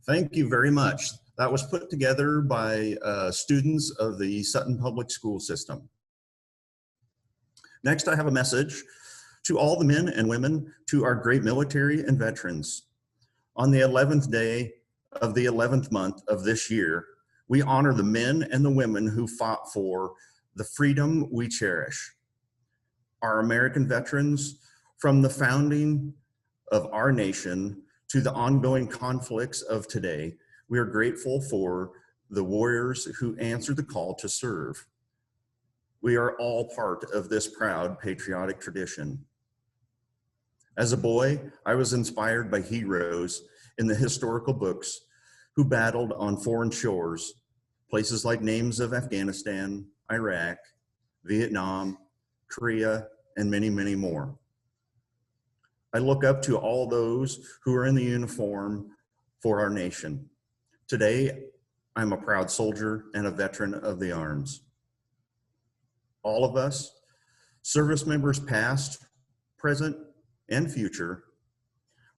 Thank you very much. That was put together by students of the Sutton Public School System. Next, I have a message to all the men and women, to our great military and veterans. On the 11th day of the 11th month of this year, we honor the men and the women who fought for the freedom we cherish. Our American veterans, from the founding of our nation to the ongoing conflicts of today, we are grateful for the warriors who answered the call to serve. We are all part of this proud patriotic tradition. As a boy, I was inspired by heroes in the historical books who battled on foreign shores, places like names of Afghanistan, Iraq, Vietnam, Korea, and many, many more. I look up to all those who are in the uniform for our nation. Today, I'm a proud soldier and a veteran of the arms. All of us, service members past, present, and future,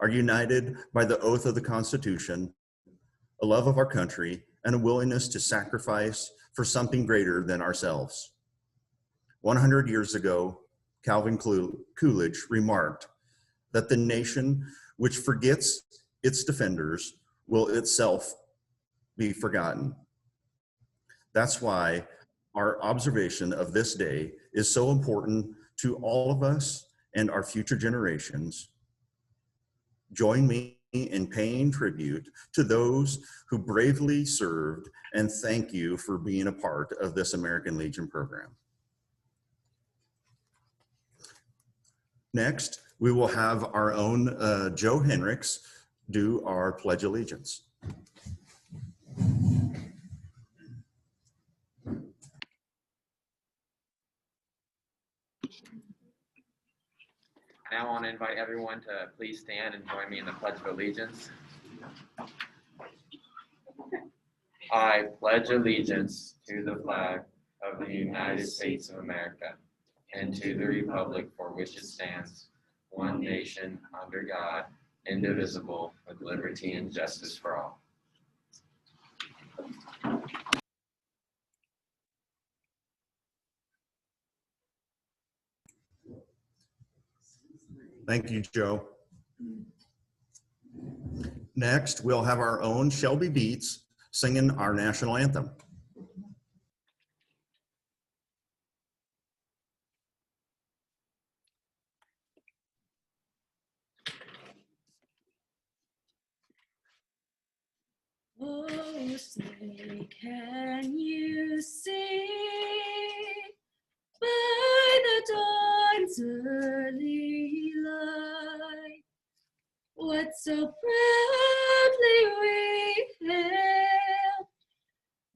are united by the oath of the Constitution, a love of our country, and a willingness to sacrifice for something greater than ourselves. 100 years ago, Calvin Coolidge remarked that the nation which forgets its defenders will itself be forgotten. That's why our observation of this day is so important to all of us and our future generations. Join me in paying tribute to those who bravely served, and thank you for being a part of this American Legion program. Next, we will have our own Joe Henricks do our Pledge of Allegiance. Now I want to invite everyone to please stand and join me in the Pledge of Allegiance. I pledge allegiance to the flag of the United States of America and to the republic for which it stands, one nation under God, indivisible, with liberty and justice for all. Thank you, Joe. Next, we'll have our own Shelby Beats singing our national anthem. Oh, say, can you see by the dawn's early light what so proudly we hailed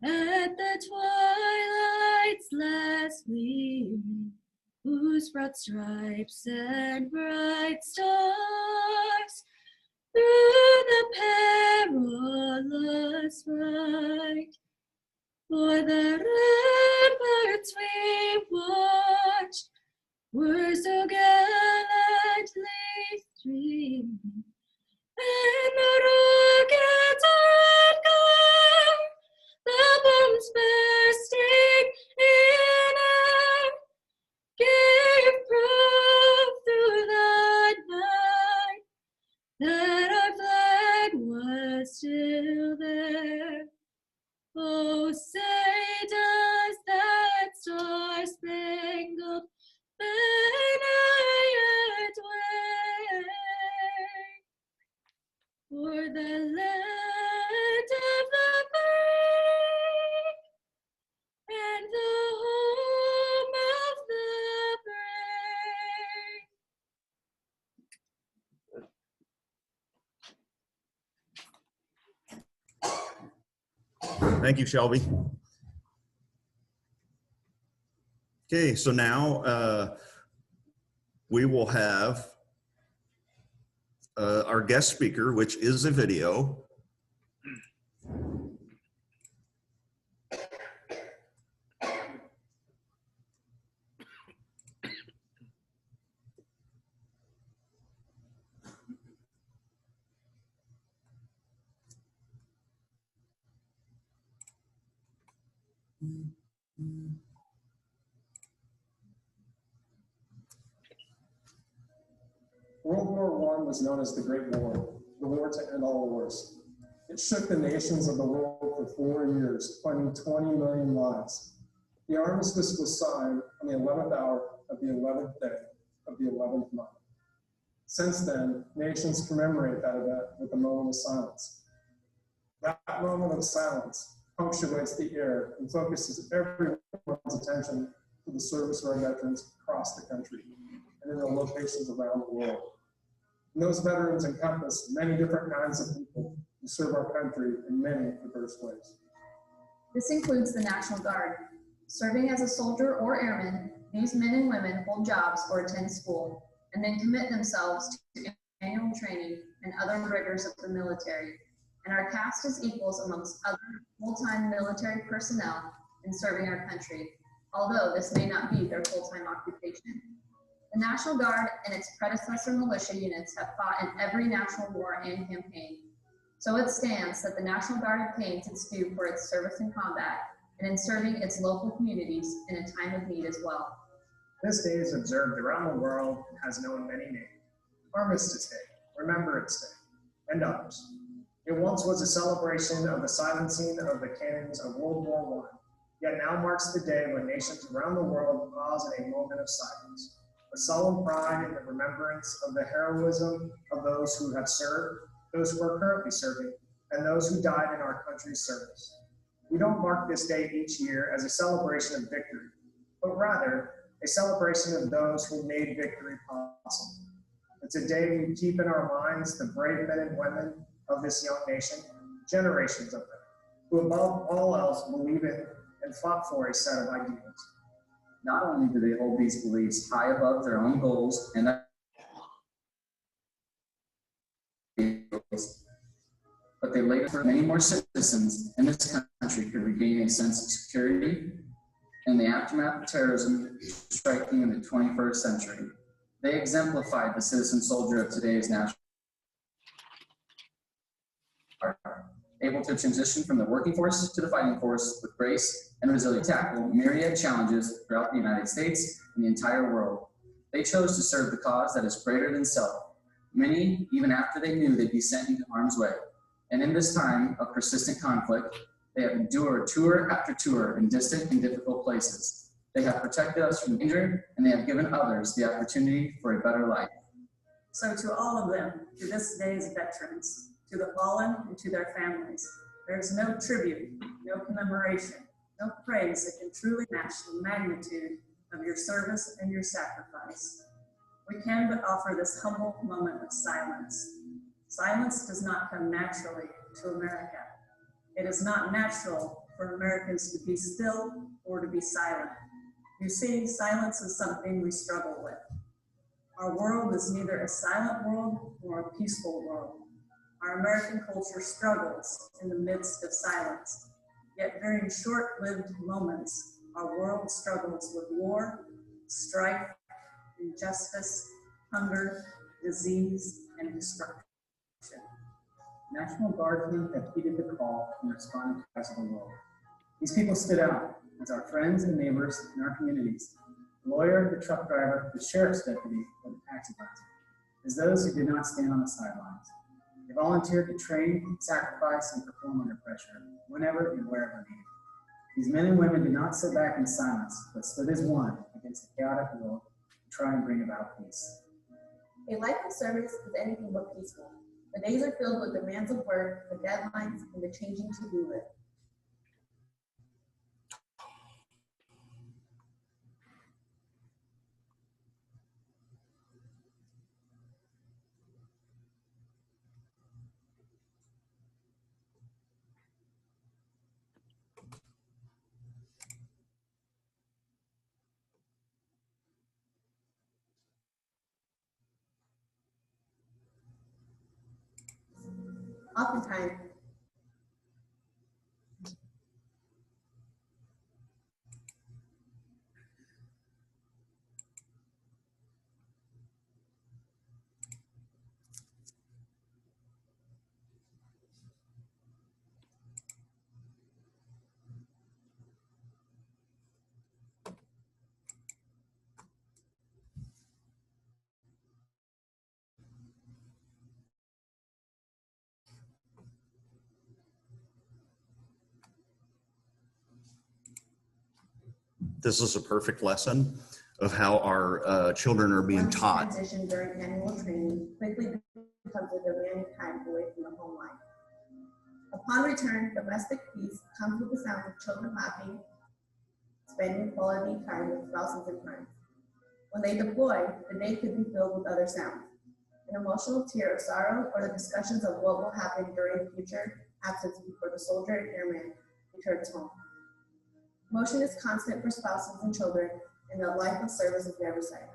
at the twilight's last gleaming, whose broad stripes and bright stars through the perilous fight for the ramparts we watched were so gallantly streaming, and the rockets red glare, the bombs bursting in air, gave proof through the night that our flag was still there. Oh, say does that star-spangled banner yet wave for the land of the free and the home of the brave. Thank you, Shelby. Okay, so now we will have our guest speaker, which is a video. World War I was known as the Great War, the war to end all wars. It shook the nations of the world for 4 years, claiming 20 million lives. The armistice was signed on the 11th hour of the 11th day of the 11th month. Since then, nations commemorate that event with a moment of silence. That moment of silence punctuates the air and focuses everyone's attention to the service of our veterans across the country and in the locations around the world. And those veterans encompass many different kinds of people who serve our country in many diverse ways. This includes the National Guard. Serving as a soldier or airman, these men and women hold jobs or attend school, and then commit themselves to annual training and other rigors of the military, and are cast as equals amongst other full-time military personnel in serving our country, although this may not be their full-time occupation. The National Guard and its predecessor militia units have fought in every national war and campaign. So it stands that the National Guard obtains its due for its service in combat and in serving its local communities in a time of need as well. This day is observed around the world and has known many names: Armistice Day, Remembrance Day, and others. It once was a celebration of the silencing of the cannons of World War I, yet now marks the day when nations around the world pause in a moment of silence, a solemn pride in the remembrance of the heroism of those who have served, those who are currently serving, and those who died in our country's service. We don't mark this day each year as a celebration of victory, but rather a celebration of those who made victory possible. It's a day we keep in our minds the brave men and women of this young nation, generations of them, who above all else believe in and fought for a set of ideals. Not only do they hold these beliefs high above their own goals and but they later for many more citizens in this country could regain a sense of security in the aftermath of terrorism striking in the 21st century. They exemplified the citizen soldier of today's national Guard, able to transition from the working force to the fighting force with grace and resilience, tackle myriad challenges throughout the United States and the entire world. They chose to serve the cause that is greater than self, many even after they knew they'd be sent into harm's way. And in this time of persistent conflict, they have endured tour after tour in distant and difficult places. They have protected us from danger, and they have given others the opportunity for a better life. So to all of them, to this day's veterans, to the fallen and to their families, there is no tribute, no commemoration, no praise that can truly match the magnitude of your service and your sacrifice. We can but offer this humble moment of silence. Silence does not come naturally to America. It is not natural for Americans to be still or to be silent. You see, silence is something we struggle with. Our world is neither a silent world nor a peaceful world. Our American culture struggles in the midst of silence. Yet during short-lived moments, our world struggles with war, strife, injustice, hunger, disease, and destruction. National Guardsmen have heeded the call and responded to the rest of the world. These people stood out as our friends and neighbors in our communities: the lawyer, the truck driver, the sheriff's deputy, or the tax advisor, as those who did not stand on the sidelines. They volunteered to train, sacrifice, and perform under pressure, whenever and wherever needed. These men and women did not sit back in silence, but stood as one against the chaotic world to try and bring about peace. A life of service is anything but peaceful. The days are filled with demands of work, the deadlines, and the changing to-do list. Oftentimes, This is a perfect lesson of how our children are being One's taught. transition during annual training quickly becomes a demanding time away from the home life. Upon return, domestic peace comes with the sound of children laughing, spending quality time with spouses and friends. When they deploy, the day could be filled with other sounds, an emotional tear of sorrow, or the discussions of what will happen during future absence before the soldier and airman returns home. Motion is constant for spouses and children, and the life of service is never silent.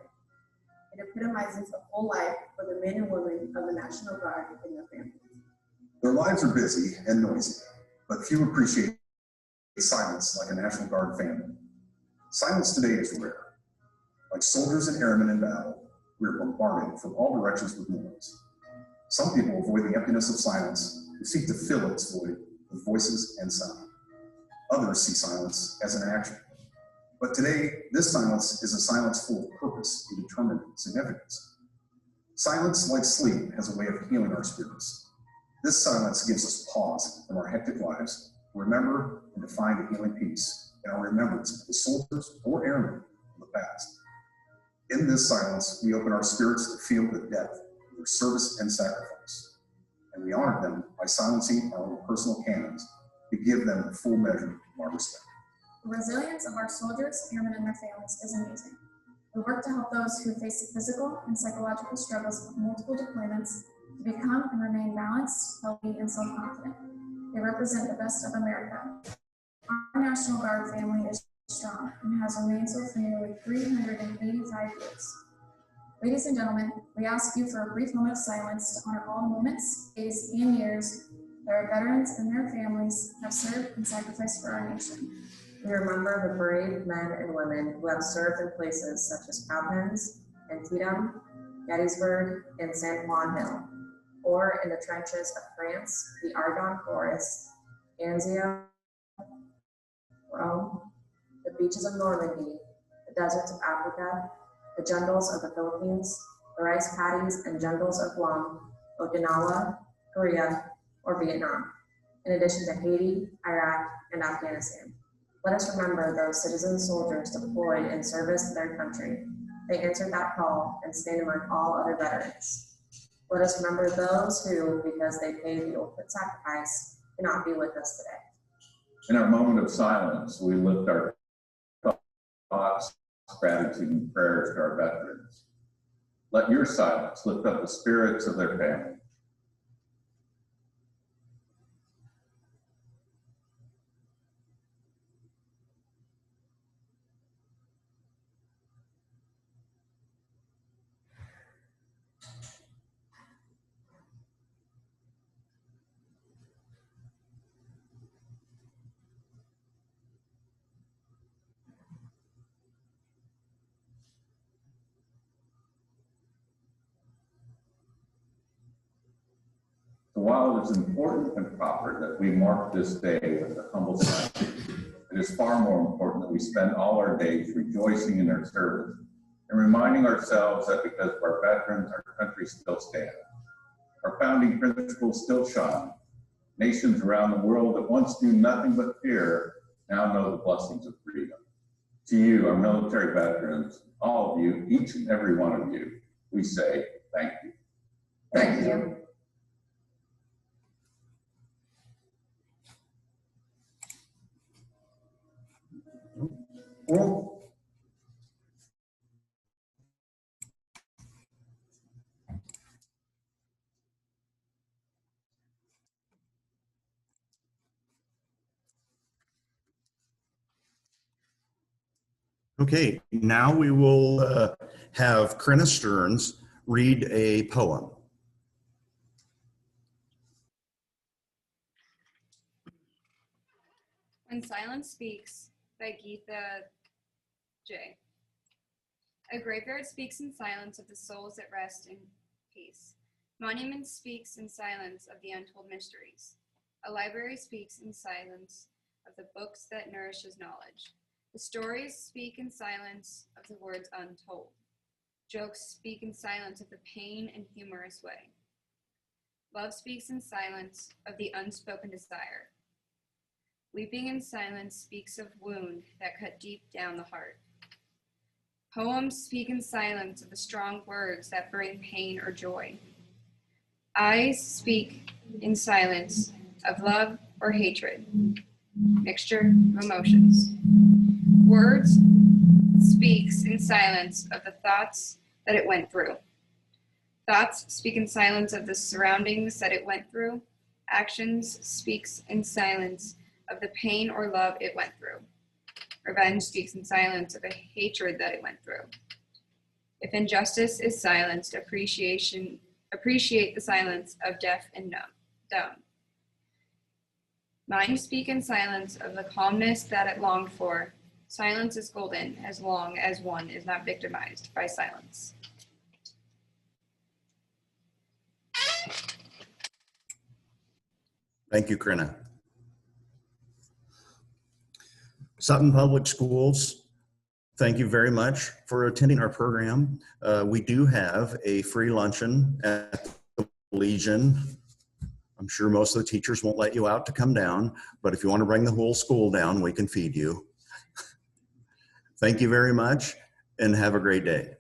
It epitomizes a full life for the men and women of the National Guard and their families. Their lives are busy and noisy, but few appreciate silence like a National Guard family. Silence today is rare. Like soldiers and airmen in battle, we are bombarded from all directions with noise. Some people avoid the emptiness of silence and seek to fill its void with voices and sound. Others see silence as an action. But today, this silence is a silence full of purpose and determined significance. Silence, like sleep, has a way of healing our spirits. This silence gives us pause from our hectic lives to remember and to find a healing peace in our remembrance of the soldiers or airmen of the past. In this silence, we open our spirits to feel the depth of their service and sacrifice, and we honor them by silencing our own personal cannons to give them the full measure of our respect. The resilience of our soldiers, airmen, and their families is amazing. We work to help those who face the physical and psychological struggles of multiple deployments to become and remain balanced, healthy, and self-confident. They represent the best of America. Our National Guard family is strong and has remained so for nearly 385 years. Ladies and gentlemen, we ask you for a brief moment of silence to honor all moments, days, and years that our veterans and their families have served and sacrificed for our nation. We remember the brave men and women who have served in places such as Cowpens, Antietam, Gettysburg, and San Juan Hill, or in the trenches of France, the Argonne Forest, Anzio, Rome, the beaches of Normandy, the deserts of Africa, the jungles of the Philippines, the rice paddies and jungles of Guam, Okinawa, Korea, or Vietnam, in addition to Haiti, Iraq, and Afghanistan. Let us remember those citizen soldiers deployed in service to their country. They answered that call and stand among all other veterans. Let us remember those who, because they paid the ultimate sacrifice, cannot be with us today. In our moment of silence, we lift our thoughts, gratitude, and prayers to our veterans. Let your silence lift up the spirits of their family. So while it is important and proper that we mark this day with a humble silence, it is far more important that we spend all our days rejoicing in their service and reminding ourselves that because of our veterans, our country still stands. Our founding principles still shine. Nations around the world that once knew nothing but fear now know the blessings of freedom. To you, our military veterans, all of you, each and every one of you, we say thank you. Thank you. Well, Okay, now we will have Krenna Stearns read a poem. When Silence Speaks by Geetha J. A graveyard speaks in silence of the souls that rest in peace. Monument speaks in silence of the untold mysteries. A library speaks in silence of the books that nourishes knowledge. The stories speak in silence of the words untold. Jokes speak in silence of the pain and humorous way. Love speaks in silence of the unspoken desire. Weeping in silence speaks of wound that cut deep down the heart. Poems speak in silence of the strong words that bring pain or joy. Eyes speak in silence of love or hatred, mixture of emotions. Words speaks in silence of the thoughts that it went through. Thoughts speak in silence of the surroundings that it went through. Actions speaks in silence of the pain or love it went through. Revenge speaks in silence of a hatred that it went through. If injustice is silenced, appreciate the silence of deaf and dumb. Mind speak in silence of the calmness that it longed for. Silence is golden as long as one is not victimized by silence. Thank you, Krina. Sutton Public Schools, thank you very much for attending our program. We do have a free luncheon at the Legion. I'm sure most of the teachers won't let you out to come down, but if you want to bring the whole school down, we can feed you. Thank you very much and have a great day.